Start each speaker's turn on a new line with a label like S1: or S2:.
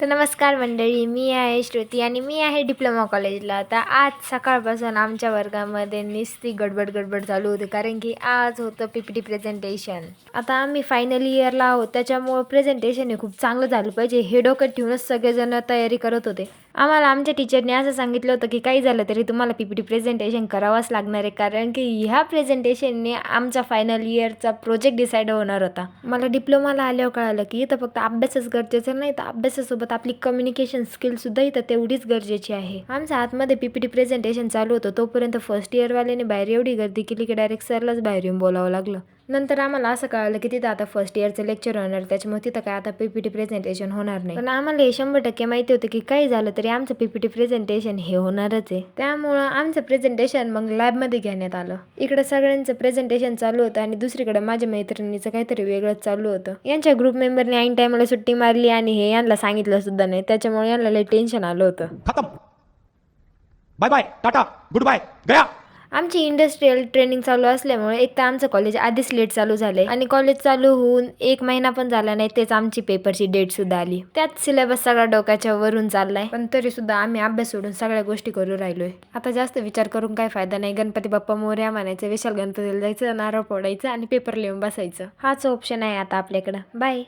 S1: तर नमस्कार मंडळी, मी आहे श्रुती आणि मी आहे डिप्लोमा कॉलेजला. तर आज सकाळपासून आमच्या वर्गामध्ये नुसती गडबड चालू होती, कारण की आज होतं PPT प्रेझेंटेशन. आता आम्ही फायनल इयरला आहोत, त्याच्यामुळं प्रेझेंटेशन हे खूप चांगलं झालं पाहिजे हे डोक्यात ठेवूनच सगळेजण तयारी करत होते. आम्हाला आमच्या टीचरने असं सांगितलं होतं की काही झालं तरी तुम्हाला PPT प्रेझेंटेशन करावंच लागणार आहे, कारण की ह्या प्रेझेंटेशनने आमचा फायनल इयरचा प्रोजेक्ट डिसाईड होणार होता. मला डिप्लोमाला आल्यावर कळालं की इथं फक्त अभ्यासच गरजेचं नाही, तर अभ्यासासोबत आपली कम्युनिकेशन स्किलसुद्धा इथं तेवढीच गरजेची आहे. आमच्या आतमध्ये PPT प्रेझेंटेशन चालू होतं, तोपर्यंत फर्स्ट इयरवाल्याने बाहेर एवढी गर्दी केली की डायरेक्ट सरलाच बाहेर येऊन बोलावं लागलं. नंतर आम्हाला असं कळालं की तिथं आता फर्स्ट इयरचं लेक्चर होणार, त्याच्यामुळे तिथं काय आता PPT प्रेझेंटेशन होणार नाही. पण आम्हाला हे 100% माहिती होतं की काही झालं तरी आमचं PPT प्रेझेंटेशन हे होणारच आहे. त्यामुळं आमचं प्रेझेंटेशन मग लॅबमध्ये घेण्यात आलं. इकडे सगळ्यांचं प्रेझेंटेशन चालू होतं आणि दुसरीकडे माझ्या मैत्रिणीचं काहीतरी वेगळंच चालू होतं. यांच्या ग्रुप मेंबरने ऐन टायमाला सुट्टी मारली आणि हे यांना सांगितलं सुद्धा नाही, त्याच्यामुळे यांना लय टेन्शन आलं होतं.
S2: खत्म. Bye bye, tata, goodbye, गया.
S1: आमची इंडस्ट्रियल ट्रेनिंग चालू असल्यामुळे एक तर आमचं कॉलेज आधीच लेट चालू झालंय आणि कॉलेज चालू होऊन 1 महिना पण झाला नाही, तेच आमची पेपरची डेट सुद्धा आली. त्यात सिलेबस सगळा डोक्याच्या वरून चाललाय, पण तरी सुद्धा आम्ही अभ्यास सोडून सगळ्या गोष्टी करू राहिलोय. आता जास्त विचार करून काय फायदा नाही. गणपती बाप्पा मोरया म्हणायचं, विशाल गणपतीला जायचं, नारळ फोडायचं आणि पेपर लिहून बसायचं. हाच ऑप्शन आहे आता आपल्याकडं. बाय.